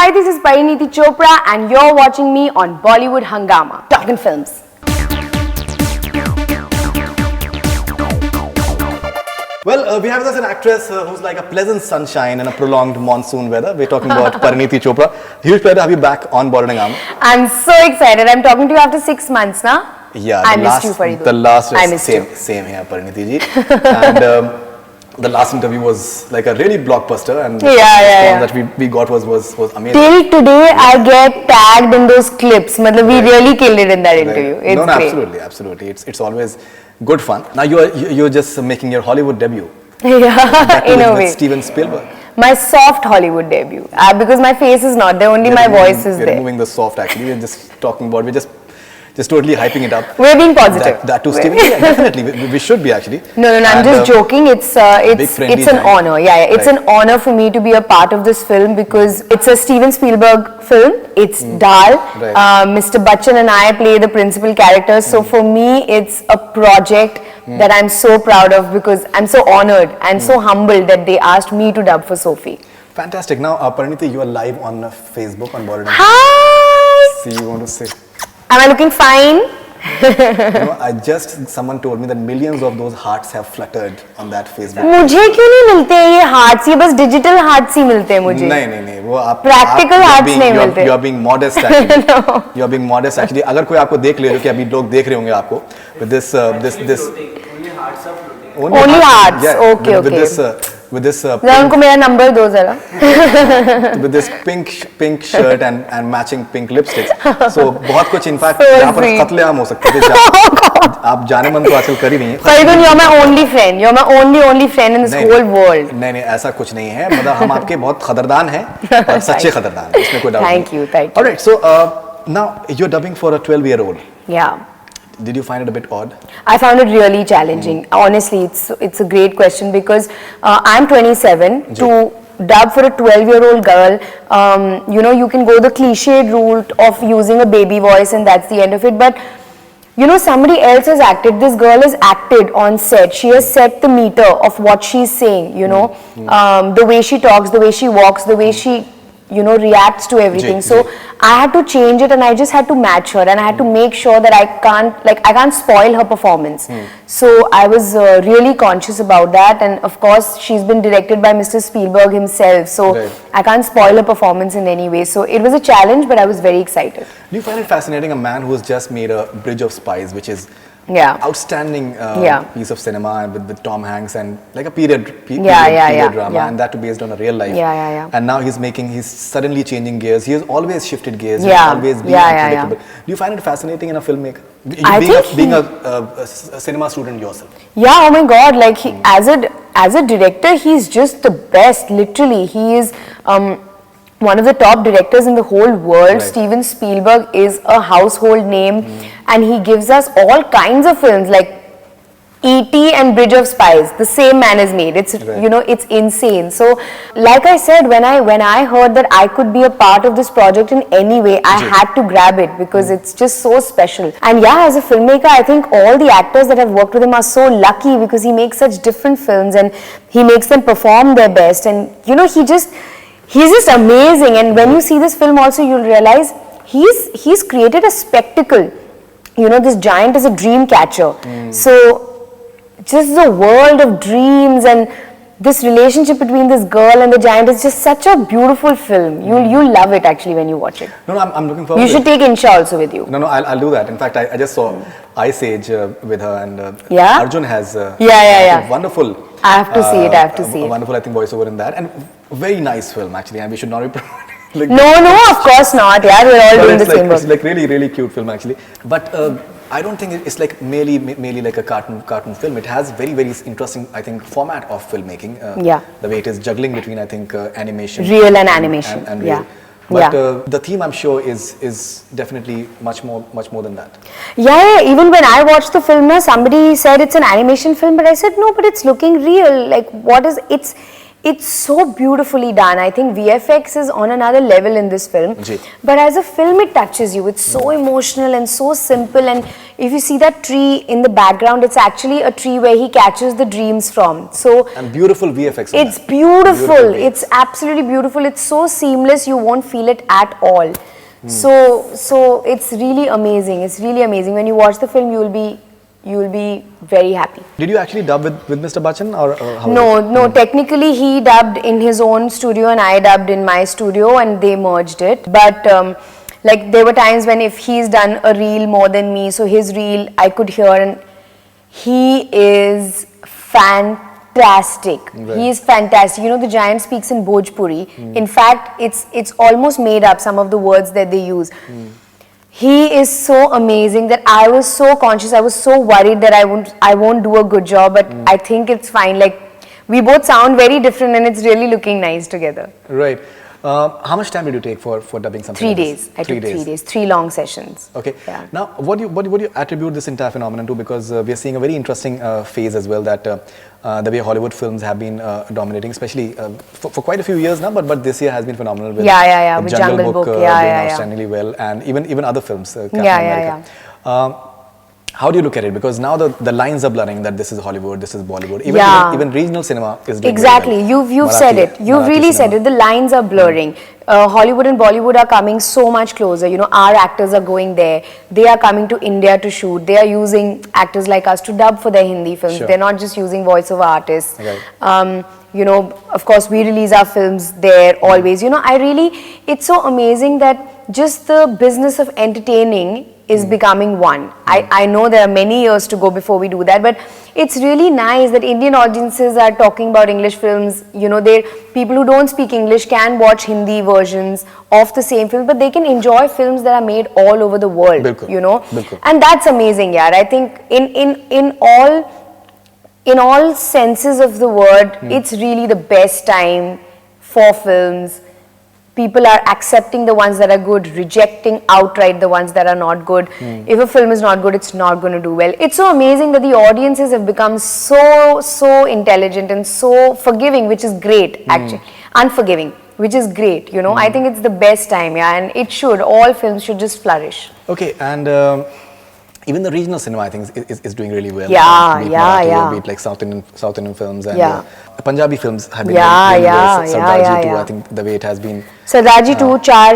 Hi, this is Parineeti Chopra and you're watching me on Bollywood Hungama, talking films. Well, we have with us an actress who's like a pleasant sunshine in a prolonged monsoon weather. We're talking about Parineeti Chopra. Huge pleasure to have you back on Bollywood Hungama. I'm so excited. I'm talking to you after 6 months now. Yeah, I missed you, Faridoon. The last I missed same here, Parineeti ji. And the last interview was like a really blockbuster, and the response that we got was amazing. Till today, I get tagged in those clips. Matlab, we really killed it in that interview. It's no, great. absolutely. It's always good fun. Now you're just making your Hollywood debut. Yeah, in a way. With Steven Spielberg. My soft Hollywood debut, because my face is not there, only my voice is there. We're removing the soft actually. We're just talking about, we're just totally hyping it up. We're being positive. That too, Steven. Yeah, definitely. We should be actually. No, I'm just joking. It's an honor. Yeah, it's an honor for me to be a part of this film because it's a Steven Spielberg film. It's Dal. Mr. Bachchan and I play the principal characters. So for me, it's a project that I'm so proud of because I'm so honored and so humbled that they asked me to dub for Sophie. Fantastic. Now, Parineeti, you are live on Facebook on Bollywood. Hi. See, you want to say? Am I looking fine? Someone told me that millions of those hearts have fluttered on that Facebook. मुझे क्यों नहीं मिलते ये hearts? ये बस digital hearts ही मिलते हैं मुझे. नहीं वो आप practical hearts नहीं मिलते. You are being modest actually. No. You are being modest actually. अगर कोई आपको देख ले जो कि अभी लोग देख रहे होंगे आपको with this only hearts are floating. Only hearts. Yeah, Okay. With this उनको मेरा नंबर दो जरा. With this pink shirt and matching pink lipsticks. So बहुत कुछ in fact यहाँ पर कत्लेआम हो सकते थे. आप जाने मन तो आजकल कर ही नहीं है. Faridun, you're my only friend. You're my only friend in this whole world. नहीं ऐसा कुछ नहीं है. मतलब हम आपके बहुत खतरदान हैं और सच्चे खतरदान हैं. इसमें कोई डाउट नहीं. Thank you. All right, so now you're dubbing for a 12-year-old. Yeah. Did you find it a bit odd? I found it really challenging. Honestly, it's a great question because I'm 27. To dub for a 12-year-old girl, you can go the cliched route of using a baby voice and that's the end of it. But somebody else has acted. This girl has acted on set. She has set the meter of what she's saying. The way she talks, the way she walks, the way she reacts to everything. So I had to change it and I just had to match her and I had to make sure that I can't spoil her performance. So I was really conscious about that, and of course she's been directed by Mr. Spielberg himself, so I can't spoil her performance in any way. So it was a challenge, but I was very excited. Do you find it fascinating, a man who has just made a Bridge of Spies, which is outstanding piece of cinema with Tom Hanks and like a period drama, and that too based on a real life. And now he's suddenly changing gears. He has always shifted gears. He has always been unpredictable. Do you find it fascinating in a filmmaker? Being a cinema student yourself. Yeah, oh my God! Like as a director, he's just the best. Literally, he is one of the top directors in the whole world. Steven Spielberg is a household name, and he gives us all kinds of films like E.T. and Bridge of Spies. The same man has made. It's it's insane. So, like I said, when I heard that I could be a part of this project in any way, I had to grab it because it's just so special. And as a filmmaker, I think all the actors that have worked with him are so lucky because he makes such different films and he makes them perform their best. And he's just amazing. And when you see this film also, you'll realize he's created a spectacle. This giant is a dream catcher. So just the world of dreams and this relationship between this girl and the giant is just such a beautiful film. You'll love it actually when you watch it. No, I'm looking forward. You should take Insha also with you. No, I'll do that. In fact, I just saw Ice Age with her, and Arjun has a wonderful. I have to see it. Wonderful, I think, voiceover in that, and very nice film actually. And we should not be promoting. No, of course not. Yeah, we're all doing the same work. It's like really cute film actually, but. I don't think it's like merely like a cartoon film. It has very interesting, I think, format of filmmaking. The way it is juggling between, I think, animation, real and animation, and real. But the theme, I'm sure, is definitely much more than that. Yeah. Even when I watched the film, somebody said it's an animation film, but I said no, but it's looking real. Like it's so beautifully done. I think VFX is on another level in this film. But as a film, it touches you. It's so emotional and so simple. And if you see that tree in the background, it's actually a tree where he catches the dreams from. So and beautiful VFX. It's beautiful. It's absolutely beautiful. It's so seamless. You won't feel it at all. So it's really amazing. It's really amazing. When you watch the film, you will be very happy. Did you actually dub with Mr. Bachchan or how? No. Technically, he dubbed in his own studio and I dubbed in my studio, and they merged it. But like there were times when if he's done a reel more than me, so his reel I could hear, and he is fantastic. Right. He is fantastic. You know, the giant speaks in Bhojpuri. In fact, it's almost made up, some of the words that they use. He is so amazing that I was so conscious. I was so worried that I won't do a good job, but I think it's fine. Like, we both sound very different, and it's really looking nice together. Right. How much time did you take for dubbing something? 3 days. I took 3 days. 3 long sessions. Okay. Yeah. Now, what do you attribute this entire phenomenon to? Because we are seeing a very interesting phase as well, that the way Hollywood films have been dominating, especially for quite a few years now. But this year has been phenomenal. With with Jungle Book doing outstandingly well, and even other films. Captain America. How do you look at it? Because now the lines are blurring, that this is Hollywood, this is Bollywood. Even regional cinema is doing exactly. Well. You've said it. You've really said it. The lines are blurring. Hollywood and Bollywood are coming so much closer. You know, our actors are going there. They are coming to India to shoot. They are using actors like us to dub for their Hindi films. Sure. They're not just using voiceover artists. Right. You know, of course, we release our films there always. You know, it's so amazing that just the business of entertaining is becoming one. I know there are many years to go before we do that, but it's really nice that Indian audiences are talking about English films. You know, people who don't speak English can watch Hindi versions of the same film, but they can enjoy films that are made all over the world. Bilkul. You know, Bilkul. and that's amazing. Yeah, I think in all senses of the word, it's really the best time for films. People are accepting the ones that are good, rejecting outright the ones that are not good. If a film is not good, it's not going to do well. It's so amazing that the audiences have become so intelligent and so forgiving, which is great, actually. Unforgiving, which is great, you know. I think it's the best time, and it should. All films should just flourish. Okay, and even the regional cinema, I think, is doing really well. Be it like South Indian films, and Punjabi films have been doing well. Sardarji too, I think the way it has been. Sardarji 2, Char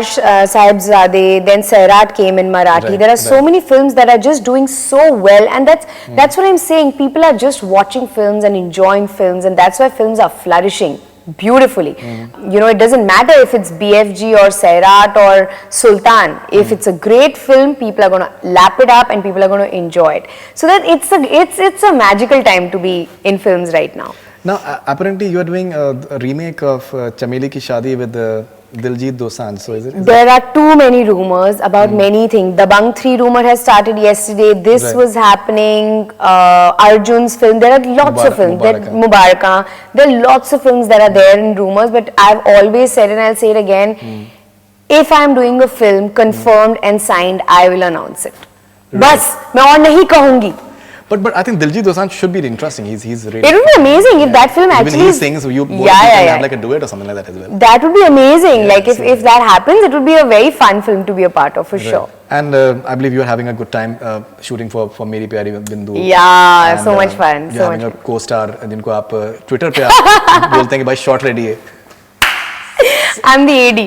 Sahibzade, then Sairat came in Marathi. There are so many films that are just doing so well, and that's what I'm saying. People are just watching films and enjoying films, and that's why films are flourishing beautifully. You know, it doesn't matter if it's BFG or Sairat or Sultan. If it's a great film, people are going to lap it up and people are going to enjoy it. So that it's a magical time to be in films right now. Now, apparently you are doing a remake of Chameli Ki Shaadi with Diljit Dosanjh. So is it? There are too many rumors about many things. Dabangg 3 rumor has started yesterday. This was happening. Arjun's film. There are lots of films. Mubaraka. There are lots of films that are there in rumors. But I've always said, and I'll say it again, if I'm doing a film confirmed and signed, I will announce it. Bas, मैं और नहीं कहूँगी. But I think Diljit Dosanjh should be interesting. He's really. It would be amazing if that film actually. Even he sings, you both can have like a duet or something like that as well. That would be amazing. Like if that happens, it would be a very fun film to be a part of for sure. And I believe you are having a good time shooting for Meri Pyaari Bindu. Yeah, and, so much fun. You're having a co-star जिनको आप Twitter पे बोलते हैं कि भाई short ready है. I'm the AD.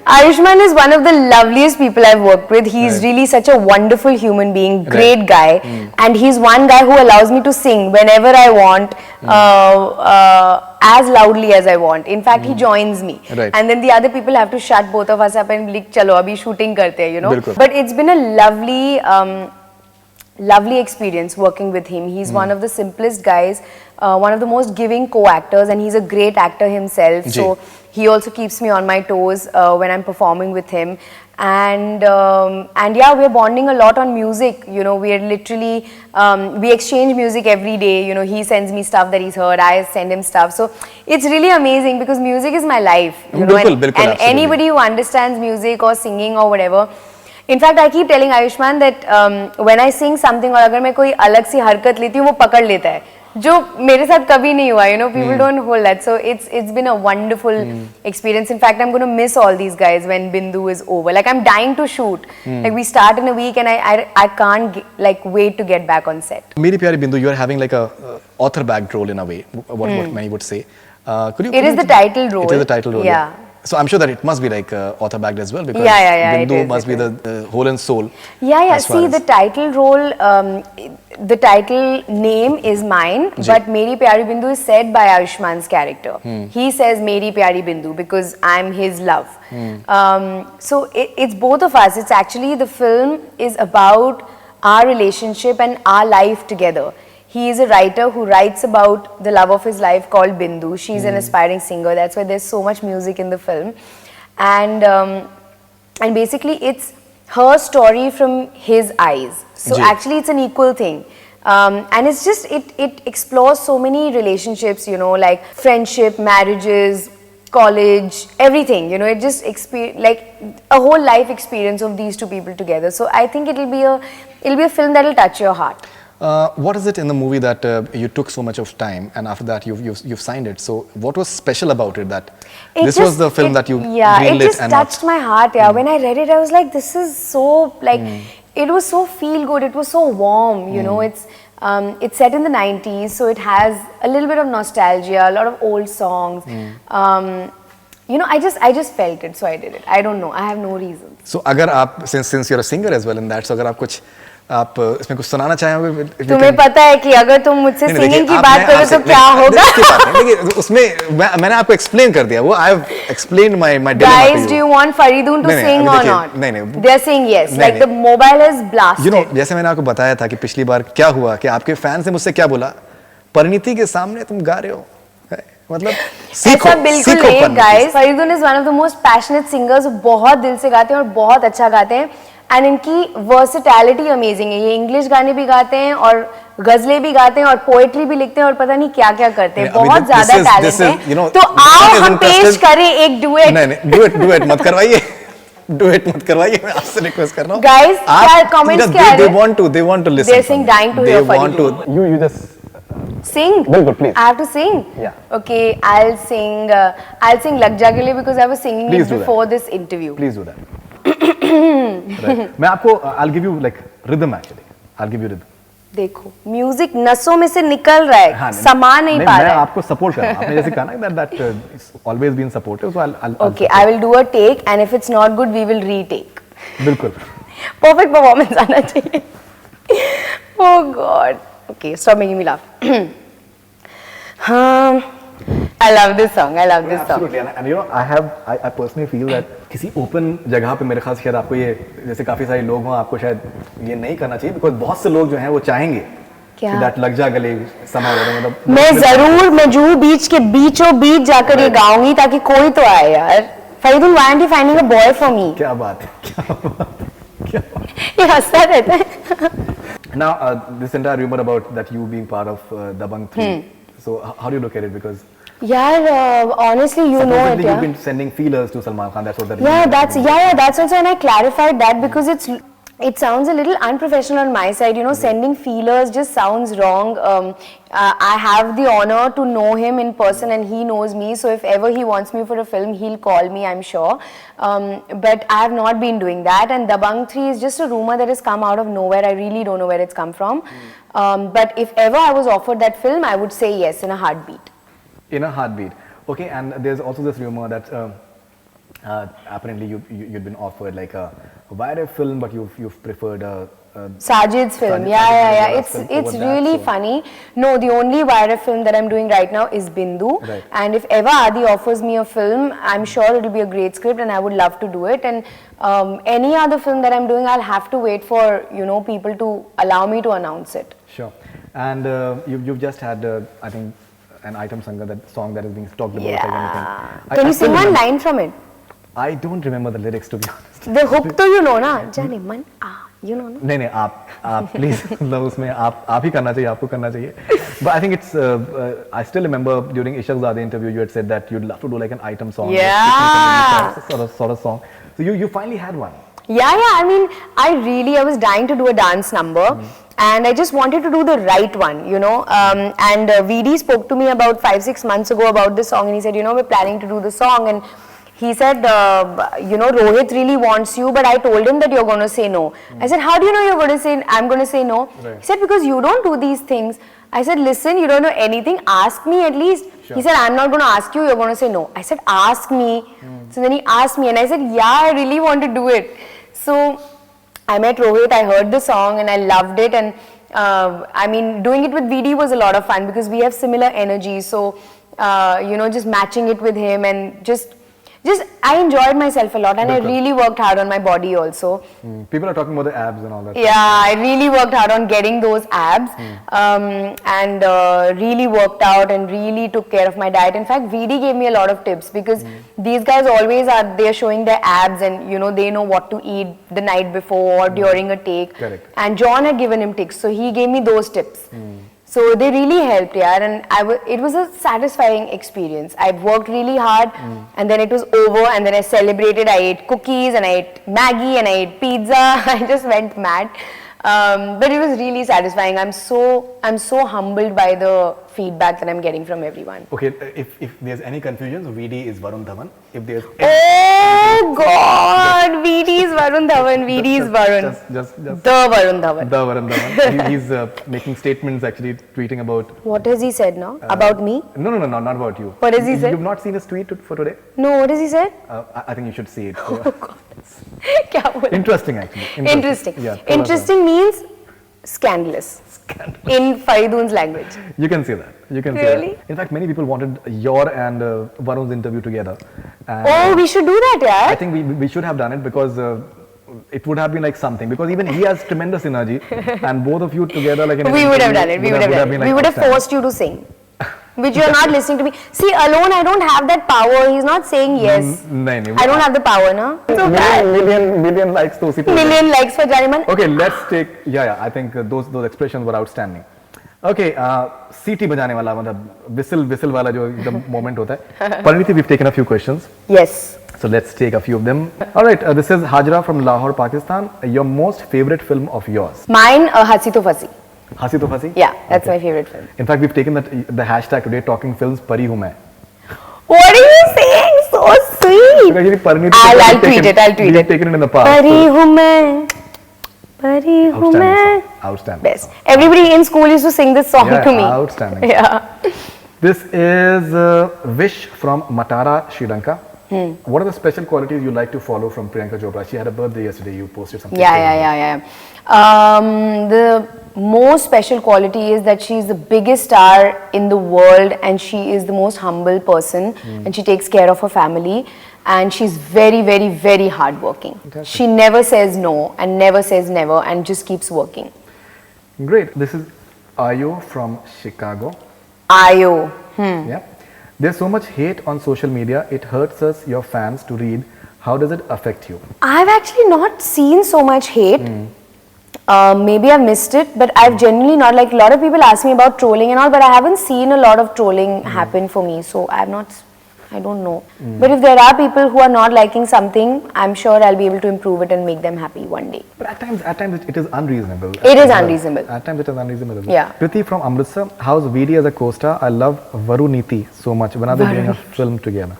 Ayushmann is one of the loveliest people I've worked with. He's really such a wonderful human being, great guy, and he's one guy who allows me to sing whenever I want, as loudly as I want. In fact, he joins me, and then the other people have to shut both of us up and like, "Chalo, abhi shooting karte hain," you know. But it's been a lovely experience working with him. He's one of the simplest guys, one of the most giving co-actors, and he's a great actor himself. So he also keeps me on my toes when I'm performing with him. And yeah, we're bonding a lot on music. You know, we're literally, we exchange music every day. You know, he sends me stuff that he's heard, I send him stuff. So it's really amazing because music is my life. You know, and anybody who understands music or singing or whatever. In fact, I keep telling Ayushmann that when I sing something or अगर मैं कोई अलग सी हरकत लेती हूँ वो पकड़ लेता है. जो मेरे साथ कभी नहीं हुआ, you know, people don't hold that. So it's been a wonderful experience. In fact, I'm going to miss all these guys when Bindu is over. Like, I'm dying to shoot. Like, we start in a week and I can't like wait to get back on set. Meri Pyaari Bindu, you are having like a author backed role in a way, what many would say. It is the title role. It is the title role. Yeah. So I'm sure that it must be like author backed as well, because Bindu must be the whole and soul. Yeah. See, the title role, the title name is mine, but Meri Pyaari Bindu is said by Ayushmann's character. He says Meri Pyaari Bindu because I'm his love. So it's both of us. It's actually, the film is about our relationship and our life together. He is a writer who writes about the love of his life called Bindu. She's an aspiring singer. That's why there's so much music in the film. And basically it's her story from his eyes. So actually it's an equal thing. And it's just, it explores so many relationships, you know, like friendship, marriages, college, everything, you know, it just like a whole life experience of these two people together. So I think it'll be a film that'll touch your heart. What is it in the movie that you took so much of time, and after that you've signed it? So what was special about it that this was the film that you greenlit? It just touched my heart. When I read it, I was like, this is so like it was so feel good. It was so warm. You know, it's set in the 90s, so it has a little bit of nostalgia, a lot of old songs. You know, I just felt it, so I did it. I don't know. I have no reason. So, अगर आप since you're a singer as well in that, so अगर आप कुछ आप इसमें कुछ सुनाना चाहेंगे? तुम्हें पता है कि अगर तुम मुझसे सिंगिंग की बात करो तो क्या होगा? देखिए, उसमें मैंने आपको एक्सप्लेन कर दिया वो. I have explained my dilemma to you. Guys, do you want Faridoon to sing or not? नहीं. They are saying yes. Like the mobile is blasted. You know, जैसे मैंने आपको बताया था कि पिछली बार क्या हुआ कि आपके फैंस ने मुझसे क्या बोला, परिणीति के सामने तुम गा रहे हो, मतलब सीखो. ऐसा बिल्कुल नहीं guys. Faridoon is one of the most passionate singers. बहुत दिल से गाते हैं और बहुत अच्छा गाते हैं. एंड इनकी वर्सेटैलिटी अमेजिंग है. ये इंग्लिश गाने भी गाते हैं और गजलें भी गाते हैं और पोएट्री भी लिखते हैं और पता नहीं क्या क्या करते हैं. बहुत ज्यादा टैलेंट है. तो आओ हम पेश करें एक डुएट. नहीं, डुएट मत करवाइए. डुएट मत करवाइए, मैं आपसे रिक्वेस्ट कर रहा हूं. गाइस, क्या कमेंट्स क्या है? They want to listen. They're saying dying to hear Faridoon. You just sing. बिल्कुल, please. I have to sing. Yeah. Okay, I'll sing Lag Ja Gale because I was singing it before this interview. Please do that. Right. मैं आपको I'll give you like rhythm actually. I'll give you rhythm. देखो, music नसों में से निकल रहा है, समा नहीं पा रहा है. मैं आपको सपोर्ट कर रहा हूं. आपने जैसे कहा ना that it's always been supportive, so I'll Okay, I will do a take and if it's not good we will retake. बिल्कुल. Perfect performance आना चाहिए. Oh God. Okay, stop making me laugh. I love this song. Absolutely. And you know, I personally feel that किसी open जगह पे मेरे ख्याल से शायद आपको ये जैसे काफी सारे लोग हों, आपको शायद ये नहीं करना चाहिए, because बहुत से लोग जो हैं वो चाहेंगे कि that लग जा गले समा हो रहा, मतलब मैं जुहू बीच के बीचों बीच जाकर ये गाऊंगी ताकि कोई तो आए यार. Faridoon, why aren't you finding a boy for me? क्या बात है. ये हंसता रहता है. Now this entire rumor about that you being part of Dabangg 3. So how do you look at it? Because honestly, you know it. You've been sending feelers to Salman Khan. That's what that. That's also, and I clarified that because it sounds a little unprofessional on my side. You know, sending feelers just sounds wrong. I have the honor to know him in person, and he knows me. So if ever he wants me for a film, he'll call me, I'm sure. But I have not been doing that. And Dabangg 3 is just a rumor that has come out of nowhere. I really don't know where it's come from. But if ever I was offered that film, I would say yes in a heartbeat. In a heartbeat. Okay, and there's also this rumor that apparently you've been offered like a YRF film, but you've preferred Sajid's film. It's really funny. No, the only YRF film that I'm doing right now is Bindu. Right. And if ever Adi offers me a film, I'm sure it'll be a great script and I would love to do it. And any other film that I'm doing, I'll have to wait for, you know, people to allow me to announce it. Sure. And you've just had, I think, an item song that is being talked about. Yeah. Can you sing one line from it? I don't remember the lyrics, to be honest. The hook to you know na? Jane man you know na? नहीं आप please मतलब उसमें आप ही करना चाहिए, आपको करना चाहिए. But I think it's I still remember during Ishaq Zade interview you had said that you'd love to do like an item song. Yeah. Sort of song. So you finally had one. Yeah. I mean, I was dying to do a dance number. and I just wanted to do the right one, you know. And VD spoke to me about 5-6 months ago about this song, and he said, you know, we're planning to do the song, and he said, you know, Rohit really wants you, but I told him that you're going to say no. I said, how do you know you're going to say, I'm going to say no? Right. He said, because you don't do these things. I said, listen, you don't know anything, ask me at least. Sure. He said, I'm not going to ask you, you're going to say no. I said, ask me. So then he asked me, and I said, yeah, I really want to do it. So I met Rohit, I heard the song, and I loved it. And I mean, doing it with VD was a lot of fun because we have similar energy. So, you know, just matching it with him and just I enjoyed myself a lot, and I really worked hard on my body also. People are talking about the abs and all that. Yeah, I really worked hard on getting those abs, and really worked out and really took care of my diet. In fact, VD gave me a lot of tips because these guys always they're showing their abs, and you know, they know what to eat the night before or during a take. Correct. And John had given him tips, so he gave me those tips. So they really helped, yeah, and it was a satisfying experience. I worked really hard, and then it was over, and then I celebrated. I ate cookies, and I ate Maggie, and I ate pizza. I just went mad, but it was really satisfying. I'm so humbled by the feedback that I'm getting from everyone. Okay, if there's any confusion, so VD is Varun Dhawan. If there's oh God, VD is Varun Dhawan. VD is Varun. Just the Varun Dhawan. The Varun Dhawan. He's making statements, actually tweeting about. What has he said now? About me? No, not about you. What has he said? You've not seen his tweet for today? No, what has he said? I think you should see it. Oh God. Interesting, actually. Interesting. Yeah, interesting means scandalous. In Faridoon's language. You can say that. You can really? say that. In fact, many people wanted your and Varun's interview together. And oh, we should do that, yeah. I think we should have done it because it would have been like something. Because even he has tremendous energy, and both of you together, like we would have done it. We would have done it. We would have forced you to sing. Which you're not listening to me. See, alone I don't have that power. He's not saying yes. I don't have the power, no? Million likes to Million likes for Jariman. Okay, let's take. Yeah. I think those expressions were outstanding. Okay, CT bajane wala, whistle wala jo the moment hota hai. Parineeti, we've taken a few questions. Yes. So let's take a few of them. All right, this is Hajra from Lahore, Pakistan. Your most favorite film of yours? Mine, Hasi To Fasi. Hasi To Fasi? Yeah, that's my favorite film. In fact, we've taken the hashtag today, talking films, Pari Hu Main. What are you saying? So sweet. I'll tweet it. We've taken it in the past. Pari Hu Main. Pari Hu Main. Outstanding. Best. Everybody in school used to sing this song to me. Outstanding. Yeah. This is Vish from Matara, Sri Lanka. What are the special qualities you like to follow from Priyanka Chopra? She had a birthday yesterday. You posted something. Yeah. The most special quality is that she is the biggest star in the world, and she is the most humble person, and she takes care of her family, and she's very, very, very hardworking. Fantastic. She never says no and never says never, and just keeps working. Great. This is Ayo from Chicago. Ayo. Yeah. There's so much hate on social media, it hurts us, your fans, to read. How does it affect you? I've actually not seen so much hate. Maybe I've missed it, but I've genuinely not, like, a lot of people ask me about trolling and all, but I haven't seen a lot of trolling happen for me, so I don't know. But if there are people who are not liking something, I'm sure I'll be able to improve it and make them happy one day. But at times it is unreasonable. It is unreasonable. At times it is unreasonable. Yeah. Priti from Amritsar, how's VD as a co-star? I love Parineeti so much. When are they doing a film together?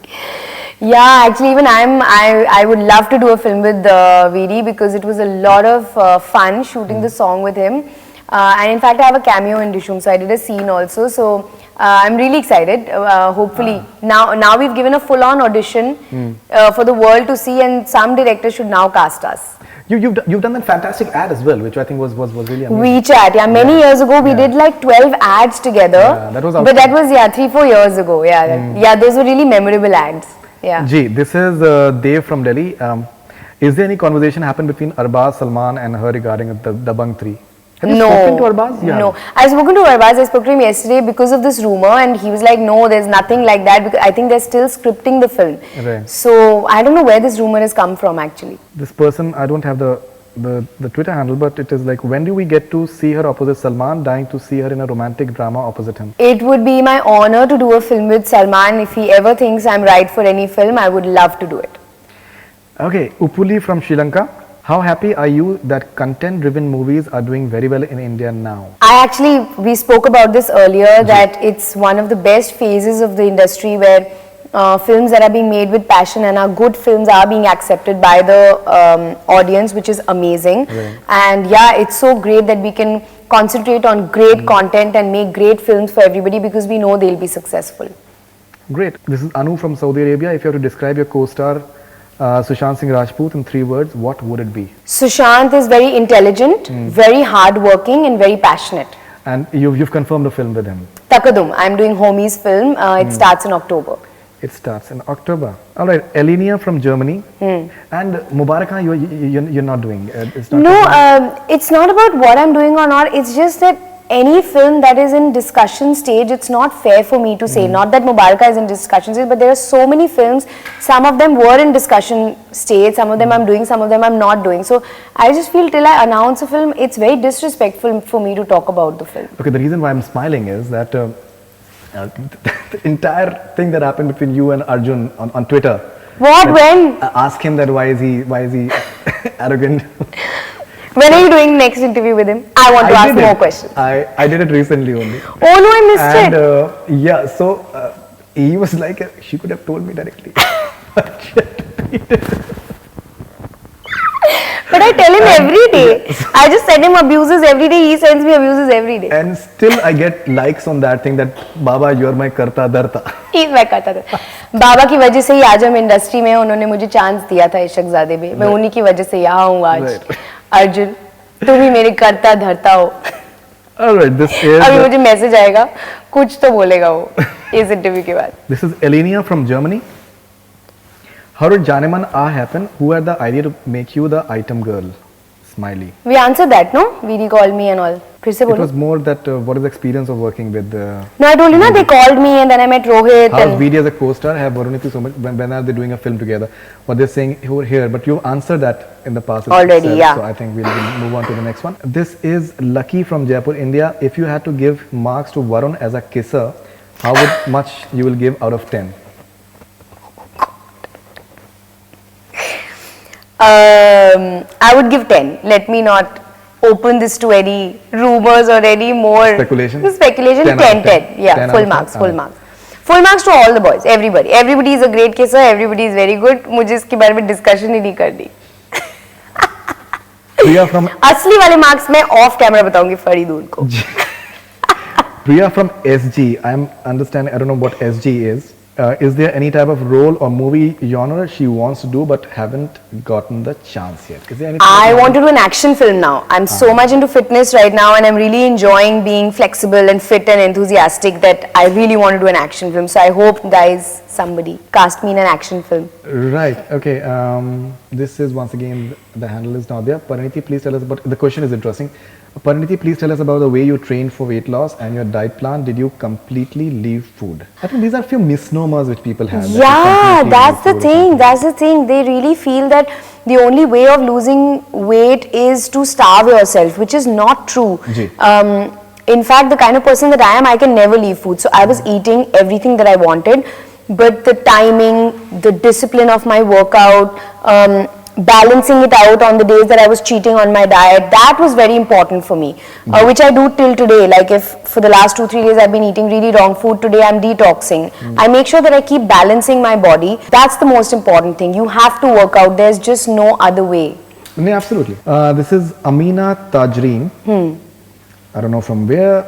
Yeah, actually, even I would love to do a film with VD because it was a lot of fun shooting the song with him. And in fact, I have a cameo in Dishum, so I did a scene also. So I'm really excited. Hopefully, now we've given a full-on audition for the world to see, and some directors should now cast us. You've done that fantastic ad as well, which I think was really amazing. WeChat, yeah. Many years ago, we did like 12 ads together. Yeah, that was but that was 3-4 years ago. Yeah, those were really memorable ads. Yeah. Ji, this is Dev from Delhi. Is there any conversation happened between Arbaz, Salman, and her regarding the Dabangg 3? Have you spoken to Arbaz? Yeah. No, I've spoken to Arbaz. I spoke to him yesterday because of this rumor, and he was like, "No, there's nothing like that." Because I think they're still scripting the film. Right. So I don't know where this rumor has come from actually. This person, I don't have the Twitter handle, but it is like, when do we get to see her opposite Salman? Dying to see her in a romantic drama opposite him. It would be my honor to do a film with Salman. If he ever thinks I'm right for any film, I would love to do it. Okay, Upuli from Sri Lanka. How happy are you that content-driven movies are doing very well in India now? We spoke about this earlier, that it's one of the best phases of the industry where films that are being made with passion and are good films are being accepted by the audience, which is amazing. Right. And yeah, it's so great that we can concentrate on great content and make great films for everybody, because we know they'll be successful. Great. This is Anu from Saudi Arabia. If you have to describe your co-star Sushant Singh Rajput in 3 words, what would it be? Sushant is very intelligent, very hardworking and very passionate. And you've confirmed a film with him? Takadum. I'm doing Homie's film. It starts in October. It starts in October. All right. Elenia from Germany. And Mubaraka, you're not doing. It's not it's not about what I'm doing or not. It's just that any film that is in discussion stage, it's not fair for me to say. Not that Mubaraka is in discussion stage, but there are so many films. Some of them were in discussion stage, some of them I'm doing, some of them I'm not doing. So I just feel till I announce a film, it's very disrespectful for me to talk about the film. Okay, the reason why I'm smiling is that the entire thing that happened between you and Arjun on Twitter. What? When? Ask him that why is he arrogant? When are you doing next interview with him? I want to ask more questions. I did it recently only. Oh no, I missed it. Yeah, so he was like, she could have told me directly. But I tell him every day. I just send him abuses every day. He sends me abuses every day. And still I get likes on that thing that Baba, you are my karta dharta. He's my karta dharta. बाबा की वजह से ही आज हम industry में, उन्होंने मुझे chance दिया था इशकजादे में, मैं उन्हीं की वजह से यहाँ हूँ आज. अर्जुन, तुम ही मेरे करता धरता हो. Alright, this is. अभी मुझे मैसेज आएगा, कुछ तो बोलेगा वो इस इंटरव्यू के बाद. This is Elenia from Germany. How did Janeman A happen? Who had the idea to make you the item girl? Smiley. We answered that, no? VD called me and all. फिर से बोलो. It was more that what is the experience of working with? No, I told you, na, they called me and then I met Rohit. How's VD as a co-star? Have Parineeti so much? When are they doing a film together? What they're saying over here, but you answered that in the past already, itself, yeah. So I think we'll move on to the next one. This is Lucky from Jaipur, India. If you had to give marks to Varun as a kisser, how much you will give out of 10? I would give 10. Let me not open this to any rumors or any more speculation. 10. Yeah, 10 full marks. Full marks to all the boys. Everybody is a great kisser. Everybody is very good. मुझे इसके बारे में discussion ही नहीं करनी. Priya from असली वाले marks मैं off camera बताऊंगी फरीदून को. Priya from SG. I don't know what SG is. Is there any type of role or movie genre she wants to do but haven't gotten the chance yet? Is there anything? I want to do an action film now. I'm so much into fitness right now and I'm really enjoying being flexible and fit and enthusiastic that I really want to do an action film. So I hope guys, somebody cast me in an action film. Right. Okay. This is once again, the handle is not there. Parineeti, please tell us about, the question is interesting. Parineeti, please tell us about the way you trained for weight loss and your diet plan. Did you completely leave food? I think these are a few misnomers which people have. Yeah, that's the thing. They really feel that the only way of losing weight is to starve yourself, which is not true. In fact, the kind of person that I am, I can never leave food. So I was eating everything that I wanted, but the timing, the discipline of my workout, balancing it out on the days that I was cheating on my diet, that was very important for me, which I do till today. Like if for the last 2-3 days I've been eating really wrong food, today I'm detoxing. I make sure that I keep balancing my body. That's the most important thing. You have to work out. There's just no other way. No, absolutely. This is Amina Tajreen. I don't know from where.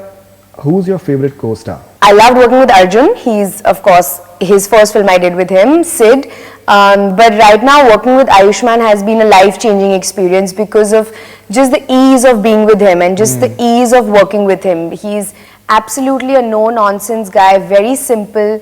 Who's your favorite co-star? I loved working with Arjun. He's, of course, his first film I did with him, Sid. But right now, working with Ayushmann has been a life-changing experience because of just the ease of being with him and just the ease of working with him. He's absolutely a no-nonsense guy, very simple.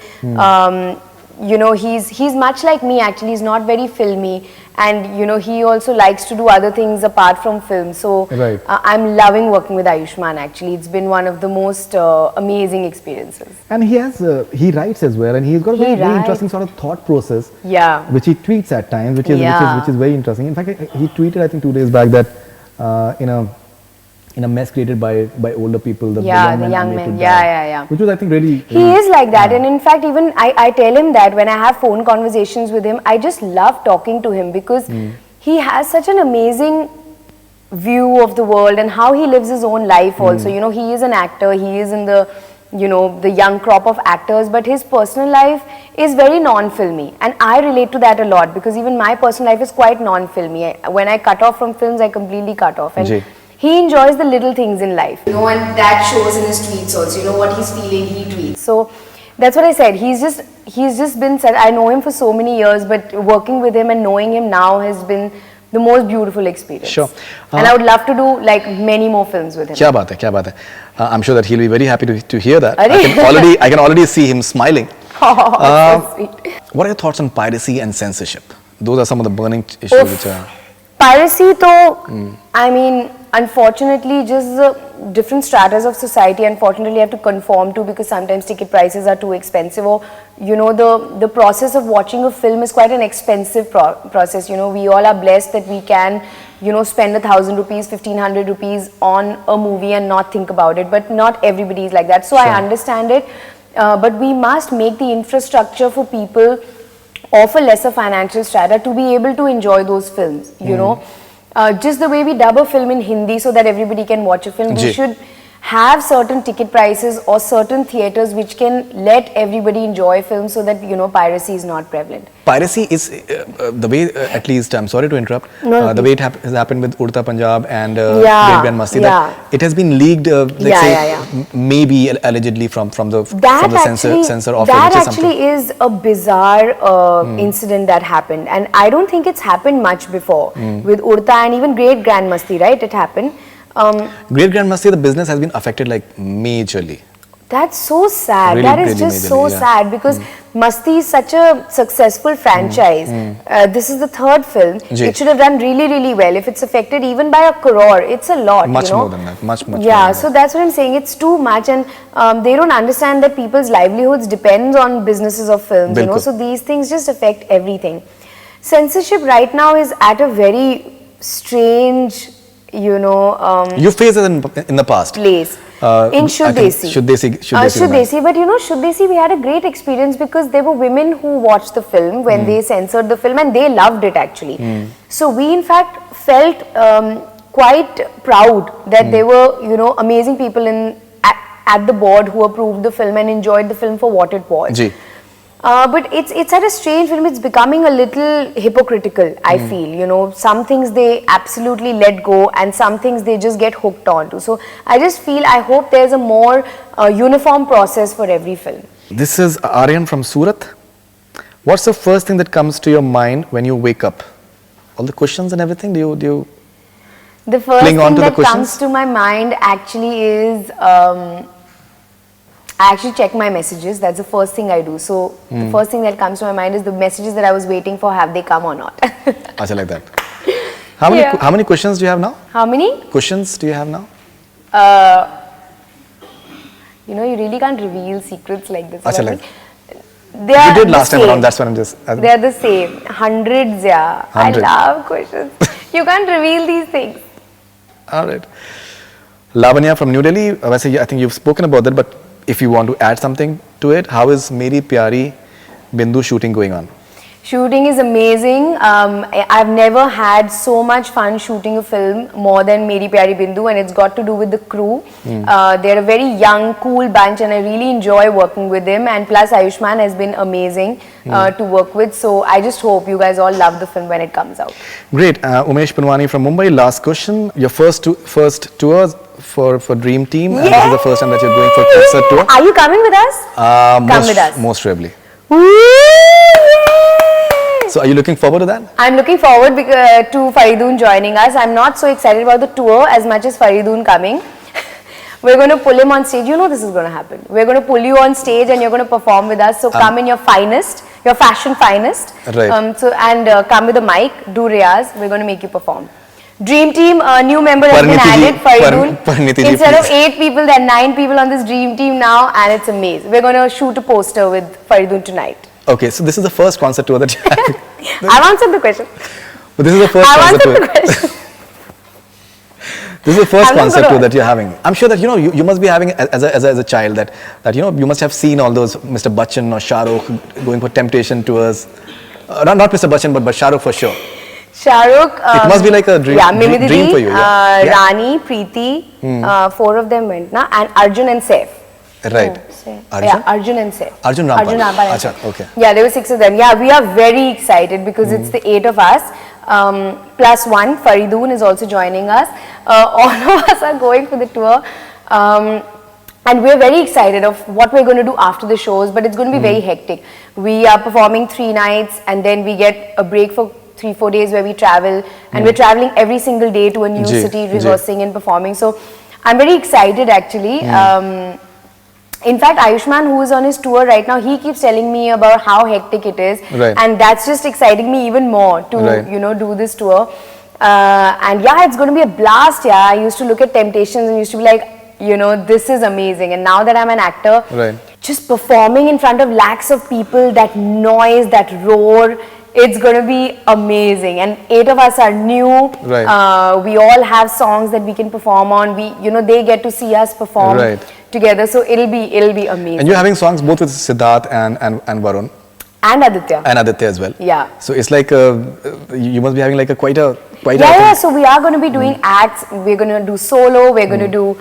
You know, he's much like me actually. He's not very filmy, and you know, he also likes to do other things apart from film. So I'm loving working with Ayushmann actually. It's been one of the most amazing experiences. And he writes as well, and he's got a very interesting sort of thought process. Yeah. Which he tweets at times, which is very interesting. In fact, he tweeted I think 2 days back that in a mess created by older people, the young men. Which was I think really. He is like that, and in fact, even I tell him that when I have phone conversations with him, I just love talking to him because he has such an amazing view of the world and how he lives his own life also. You know, he is an actor, he is in the, you know, the young crop of actors, but his personal life is very non-filmy, and I relate to that a lot because even my personal life is quite non-filmy. When I cut off from films, I completely cut off, and he enjoys the little things in life, you know, and that shows in his tweets also. You know, what he's feeling, he tweets. So that's what I said. He's just been said. I know him for so many years, but working with him and knowing him now has been the most beautiful experience. Sure. And I would love to do like many more films with him. Kya baat hai, kya baat hai. I'm sure that he'll be very happy to hear that. I can already see him smiling. So sweet. What are your thoughts on piracy and censorship? Those are some of the burning issues which are... Piracy though, I mean, unfortunately, just the different stratas of society, unfortunately, you have to conform to, because sometimes ticket prices are too expensive, or, you know, the process of watching a film is quite an expensive process. You know, we all are blessed that we can, you know, spend 1,000 rupees, 1,500 rupees on a movie and not think about it, but not everybody is like that. So I understand it, but we must make the infrastructure for people of a lesser financial strata to be able to enjoy those films, you know. Just the way we dub a film in Hindi so that everybody can watch a film, we should have certain ticket prices or certain theatres which can let everybody enjoy films so that, you know, piracy is not prevalent. Piracy is the way, at least, I'm sorry to interrupt, the way it has happened with Udta Punjab and Great Grand Masti, that it has been leaked, let's say, maybe allegedly from the censor office. That actually is a bizarre incident that happened, and I don't think it's happened much before with Udta and even Great Grand Masti, right? It happened. Great Grand Masti, the business has been affected like majorly. That's so sad. Really, that is just so sad because Masti is such a successful franchise. This is the third film. It should have done really, really well. If it's affected even by 1 crore, it's a lot. Much you know? more than that. Much more. Yeah, so that's what I'm saying. It's too much, and they don't understand that people's livelihoods depends on businesses of films. You know, so these things just affect everything. Censorship right now is at a very strange, you know, you faced it in the past. Place. In Shuddesi. Shuddesi. But you know, Shuddesi, we had a great experience because there were women who watched the film when they censored the film, and they loved it actually. So we in fact felt quite proud that there were, you know, amazing people at the board who approved the film and enjoyed the film for what it was. But it's at a strange film. It's becoming a little hypocritical, I feel. You know, some things they absolutely let go and some things they just get hooked onto. So I just feel, I hope there's a more uniform process for every film. This is Aryan from Surat. What's the first thing that comes to your mind when you wake up? All the questions and everything? Do you the first thing that comes to my mind actually is I actually check my messages. That's the first thing I do. So the first thing that comes to my mind is the messages that I was waiting for, have they come or not? Acha, like that. How many questions do you have now? How many questions do you have now? You know, you really can't reveal secrets like this. Acha, like you did last time around, that's what I'm just... They are the same. Hundreds, yeah. 100. I love questions. You can't reveal these things. Alright. Lavanya from New Delhi, I think you've spoken about that, but if you want to add something to it, how is Meri Pyaari Bindu shooting going on? Shooting is amazing. I've never had so much fun shooting a film more than Meri Pyaari Bindu, and it's got to do with the crew. They're a very young, cool bunch, and I really enjoy working with them. And plus, Ayushmann has been amazing to work with. So I just hope you guys all love the film when it comes out. Great. Umesh Punwani from Mumbai, last question. Your first tour for Dream Team, and this is the first time that you're going for concert tour. Are you coming with us? Come with us. Most probably. So are you looking forward to that? I'm looking forward to Faridoon joining us. I'm not so excited about the tour as much as Faridoon coming. We're going to pull him on stage. You know this is going to happen. We're going to pull you on stage and you're going to perform with us. So come in your finest, your fashion finest. Right. Come with a mic, do Riyaz. We're going to make you perform. Dream Team, a new member has been added, Faridoon. Instead of 8 people, there are 9 people on this Dream Team now, and it's amazing. We're going to shoot a poster with Faridoon tonight. Okay, so this is the first concert tour that you have. I've answered the question. But this is the first concert tour. This is the first concert tour that you're having. I'm sure that you must be having as a child that you must have seen all those Mr. Bachchan or Shah Rukh going for temptation tours. Not Mr. Bachchan, but Shah Rukh for sure. Shah Rukh. It must be like a dream, dream for you. Rani, Preeti, 4 of them went, na? And Arjun and Saif. Right. Arjun? Yeah, Arjun and Saif. Arjun Rampal. Achha, okay. Yeah, there were 6 of them. Yeah, we are very excited because it's the 8 of us. Plus 1, Faridoon is also joining us. All of us are going for the tour. And we're very excited of what we're going to do after the shows, but it's going to be very hectic. We are performing 3 nights and then we get a break for 3-4 days where we travel, and we're traveling every single day to a new city, rehearsing and performing. So I'm very excited actually. In fact, Ayushmann, who is on his tour right now, he keeps telling me about how hectic it is, and that's just exciting me even more to you know, do this tour. And yeah, it's going to be a blast. Yeah, I used to look at Temptations and used to be like, you know, this is amazing. And now that I'm an actor, just performing in front of lakhs of people, that noise, that roar, it's going to be amazing. And 8 of us are new. We all have songs that we can perform on. We, you know, they get to see us perform together. So it'll be amazing. And you're having songs both with Siddharth and Varun. And Aditya. And Aditya as well. Yeah. So it's like you must be having like a quite a yeah. So we are going to be doing acts. We're going to do solo. We're going to do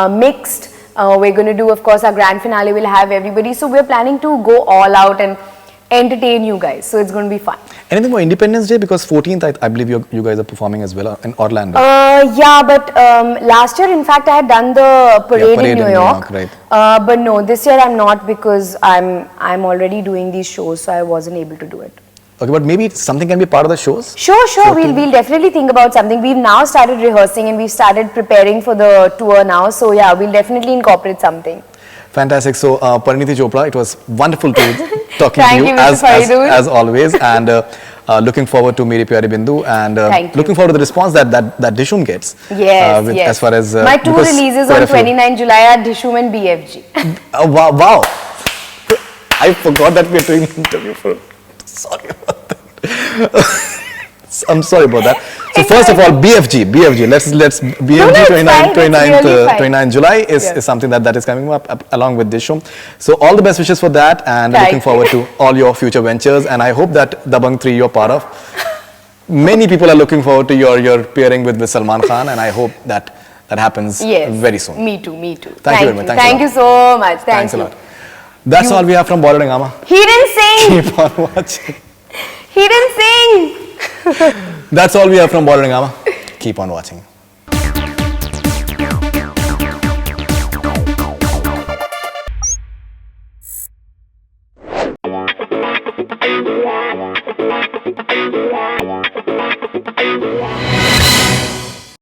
mixed. We're going to do, of course, our grand finale will have everybody. So we're planning to go all out and entertain you guys. So it's going to be fun. Anything for Independence Day? Because 14th, I believe you guys are performing as well in Orlando. Yeah, but last year, in fact, I had done the parade in New York. But no, this year I'm not, because I'm already doing these shows, so I wasn't able to do it. Okay, but maybe something can be part of the shows? Sure. We'll definitely think about something. We've now started rehearsing and we've started preparing for the tour now. So yeah, we'll definitely incorporate something. Fantastic. So, Parineeti Chopra, it was wonderful to talking to you as always, and looking forward to Meri Pyaari Bindu, and looking forward to the response that Dishum gets. Yes. As far as my tour releases on 29 July at Dishum and BFG. Wow! I forgot that we are doing an interview for. Sorry about that. I'm sorry about that. So first of all, BFG. Let's BFG 29 July is something that is coming up along with Dishum. So all the best wishes for that, and looking forward to all your future ventures. And I hope that Dabangg 3 you're part of. Many people are looking forward to your pairing with Salman Khan, and I hope that happens very soon. Me too. Thank you very much. Thank you so much. Thanks a lot. That's all we have from Bollywood Hungama. He didn't sing. Keep on watching. He didn't sing. That's all we have from Bollywood Hungama. Keep on watching.